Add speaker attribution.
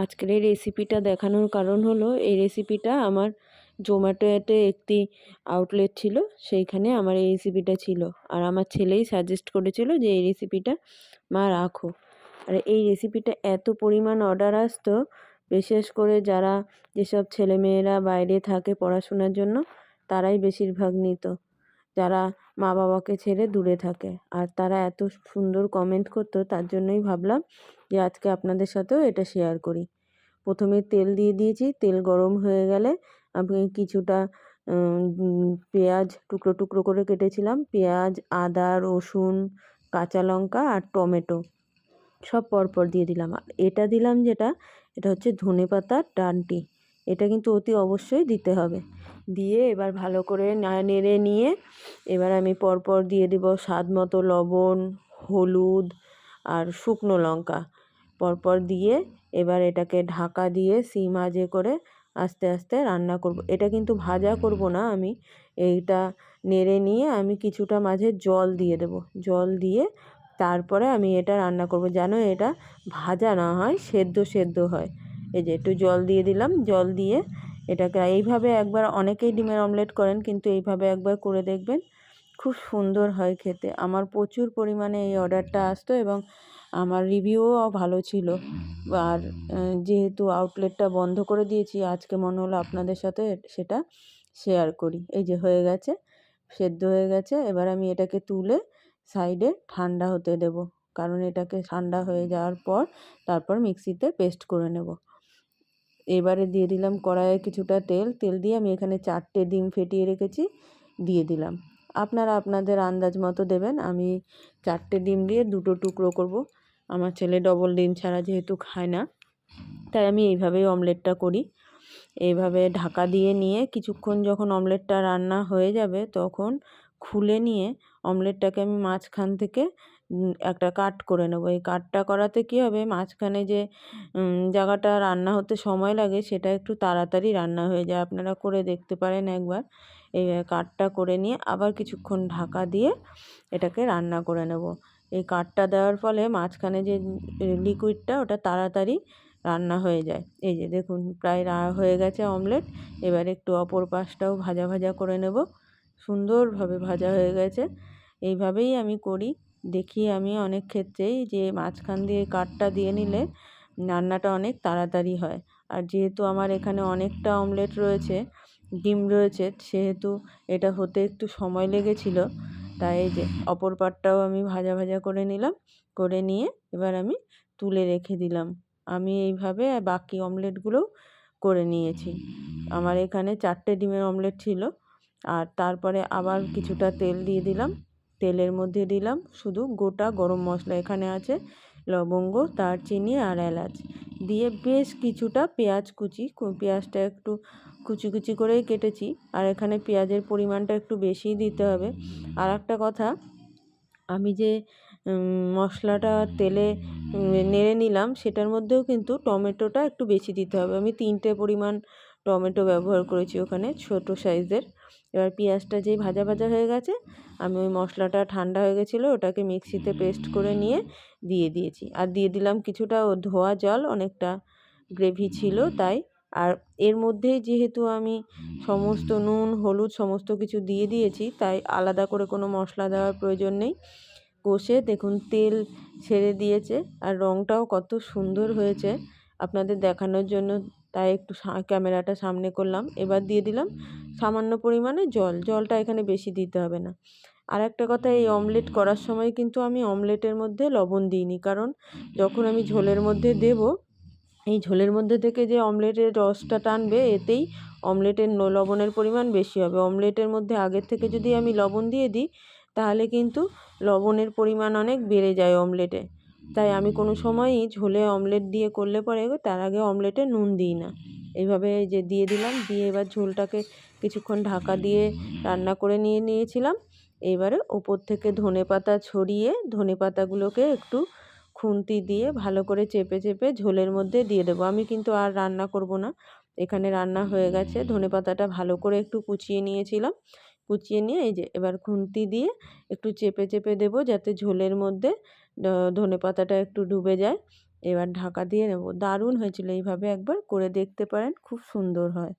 Speaker 1: আজকের এই রেসিপিটা দেখানোর কারণ হলো, এই রেসিপিটা আমার জোম্যাটোতে একটি আউটলেট ছিল, সেইখানে আমার এই রেসিপিটা ছিল। আর আমার ছেলেই সাজেস্ট করেছিল যে এই রেসিপিটা মা রাখো। আর এই রেসিপিটা এত পরিমাণ অর্ডার আসতো, বিশেষ করে যারা যেসব ছেলেমেয়েরা বাইরে থাকে পড়াশোনার জন্য, তারাই বেশিরভাগ নিত, যারা মা বাবাকে ছেড়ে দূরে থাকে। আর তারা এত সুন্দর কমেন্ট করতো, তার জন্যই ভাবলাম যে আজকে আপনাদের সাথেও এটা শেয়ার করি। প্রথমে তেল দিয়ে দিয়েছি, তেল গরম হয়ে গেলে আমি কিছুটা পেঁয়াজ টুকরো টুকরো করে কেটেছিলাম, পেঁয়াজ, আদা, রসুন, কাঁচা লঙ্কা আর টমেটো সব পরপর দিয়ে দিলাম। আর এটা দিলাম যেটা, এটা হচ্ছে ধনেপাতার ডাঁটি। এটা কিন্তু অতি অবশ্যই দিতে হবে। দিয়ে এবার ভালো করে নেড়ে নিয়ে এবার আমি পরপর দিয়ে দেব স্বাদ মতো লবণ, হলুদ আর শুকনো লঙ্কা পরপর দিয়ে এবার এটাকে ঢাকা দিয়ে সিম আঁচে করে আস্তে আস্তে রান্না করব। এটা কিন্তু ভাজা করব না আমি, এইটা নেড়ে নিয়ে আমি কিছুটা মাঝে জল দিয়ে দেব। জল দিয়ে তারপরে আমি এটা রান্না করব, যেন এটা ভাজা না হয়, সেদ্ধ সেদ্ধ হয়। এই যে একটু জল দিয়ে দিলাম, জল দিয়ে এটাকে এইভাবে একবার, অনেকেই ডিমের অমলেট করেন, কিন্তু এইভাবে একবার করে দেখবেন, খুব সুন্দর হয় খেতে। আমার প্রচুর পরিমাণে এই অর্ডারটা আসতো এবং আমার রিভিউও ভালো ছিল। আর যেহেতু আউটলেটটা বন্ধ করে দিয়েছি, আজকে মনে হলো আপনাদের সাথে সেটা শেয়ার করি। এই যে হয়ে গেছে, সেদ্ধ হয়ে গেছে। এবার আমি এটাকে তুলে সাইডে ঠান্ডা হতে দেব, কারণ এটাকে ঠান্ডা হয়ে যাওয়ার পর তারপর মিক্সিতে পেস্ট করে নেব। এবারে দিয়ে দিলাম কড়াইয়ে কিছুটা তেল, তেল দিয়ে আমি এখানে 4টে ডিম ফেটিয়ে রেখেছি, দিয়ে দিলাম। আপনারা আপনাদের আন্দাজ মতো দেবেন। আমি 4টে ডিম দিয়ে 2টো টুকরো করব। আমার ছেলে ডবল ডিম ছাড়া যেহেতু খায় না, তাই আমি এইভাবেই অমলেটটা করি। এইভাবে ঢাকা দিয়ে নিয়ে কিছুক্ষণ যখন অমলেটটা রান্না হয়ে যাবে, তখন খুলে নিয়ে অমলেটটাকে আমি মাঝখান থেকে একটা কাট করে নেব। এই কাটটা করাতে কী হবে, মাঝখানে যে জায়গাটা রান্না হতে সময় লাগে, সেটা একটু তাড়াতাড়ি রান্না হয়ে যায়। আপনারা করে দেখতে পারেন একবার। এই কাটটা করে নিয়ে আবার কিছুক্ষণ ঢাকা দিয়ে এটাকে রান্না করে নেব। এই কাটটা দেওয়ার ফলে মাঝখানে যে লিকুইডটা, ওটা তাড়াতাড়ি রান্না হয়ে যায়। এই যে দেখুন, প্রায় হয়ে গেছে অমলেট। এবার একটু অপর পাশটাও ভাজা ভাজা করে নেব। সুন্দরভাবে ভাজা হয়ে গেছে। এইভাবেই আমি করি, দেখি আমি অনেক ক্ষেত্রেই যে মাঝখান দিয়ে কাটটা দিয়ে নিলে রান্নাটা অনেক তাড়াতাড়ি হয়। আর যেহেতু আমার এখানে অনেকটা অমলেট রয়েছে, ডিম রয়েছে, সেহেতু এটা হতে একটু সময় লেগেছিল। তাই এই যে অপর পাটটাও আমি ভাজা ভাজা করে নিলাম, করে নিয়ে এবার আমি তুলে রেখে দিলাম। আমি এইভাবে বাকি অমলেটগুলোও করে নিয়েছি। আমার এখানে 4টে ডিমের অমলেট ছিল। আর তারপরে আবার কিছুটা তেল দিয়ে দিলাম। তেলের মধ্যে দিলাম শুধু গোটা গরম মশলা, এখানে আছে লবঙ্গ, দারচিনি আর এলাচ, দিয়ে বেশ কিছুটা পেঁয়াজ কুচি, পেঁয়াজটা একটু কুচি কুচি করেই কেটেছি। আর এখানে পেঁয়াজের পরিমাণটা একটু বেশিই দিতে হবে। আর একটা কথা, আমি যে মশলাটা তেলে নেড়ে নিলাম, সেটার মধ্যেও কিন্তু টমেটোটা একটু বেশি দিতে হবে। আমি 3টে পরিমাণ টমেটো ব্যবহার করেছি ওখানে, ছোট সাইজের। এবার পেঁয়াজটা যেই ভাজা ভাজা হয়ে গেছে, আমি ওই মশলাটা ঠান্ডা হয়ে গেছিলো, ওটাকে মিক্সিতে পেস্ট করে নিয়ে দিয়ে দিয়েছি। আর দিয়ে দিলাম কিছুটা ধোয়া জল, অনেকটা গ্রেভি ছিল তাই। আর এর মধ্যেই যেহেতু আমি সমস্ত নুন, হলুদ সমস্ত কিছু দিয়ে দিয়েছি, তাই আলাদা করে কোনো মশলা দেওয়ার প্রয়োজন নেই। কষে দেখুন তেল ছেড়ে দিয়েছে, আর রঙটাও কত সুন্দর হয়েছে আপনাদের দেখানোর জন্য, তাই একটু ক্যামেরাটা সামনে করলাম। এবার দিয়ে দিলাম সামান্য পরিমাণে জল, জলটা এখানে বেশি দিতে হবে না। আর একটা কথা, এই অমলেট করার সময় কিন্তু আমি অমলেটের মধ্যে লবণ দিইনি, কারণ যখন আমি ঝোলের মধ্যে দেব, এই ঝোলের মধ্যে থেকে যে অমলেটের রসটা টানবে, এতেই অমলেটের লবণের পরিমাণ বেশি হবে। অমলেটের মধ্যে আগের থেকে যদি আমি লবণ দিয়ে দিই, তাহলে কিন্তু লবণের পরিমাণ অনেক বেড়ে যায় অমলেটে। তাই আমি কোনো সময়ই ঝোলে অমলেট দিয়ে করলে পরে তার আগে অমলেটে নুন দিই না। এইভাবে যে দিয়ে দিলাম, দিয়ে এবার ঝোলটাকে কিছুক্ষণ ঢাকা দিয়ে রান্না করে নিয়েছিলাম। এবারে ওপর থেকে ধনেপাতা ছড়িয়ে, ধনেপাতাগুলোকে একটু খুন্তি দিয়ে ভালো করে চেপে চেপে ঝোলের মধ্যে দিয়ে দেবো। আমি কিন্তু আর রান্না করব না, এখানে রান্না হয়ে গেছে। ধনেপাতাটা ভালো করে একটু কুচিয়ে নিয়েছিলাম, কুচিয়ে নিয়ে এই যে এবার খুন্তি দিয়ে একটু চেপে চেপে দেবো, যাতে ঝোলের মধ্যে ধনেপাতাটা একটু ডুবে যায়। এবার ঢাকা দিয়ে নেব। দারুণ হয়েছিল, এইভাবে একবার করে দেখতে পারেন, খুব সুন্দর হয়।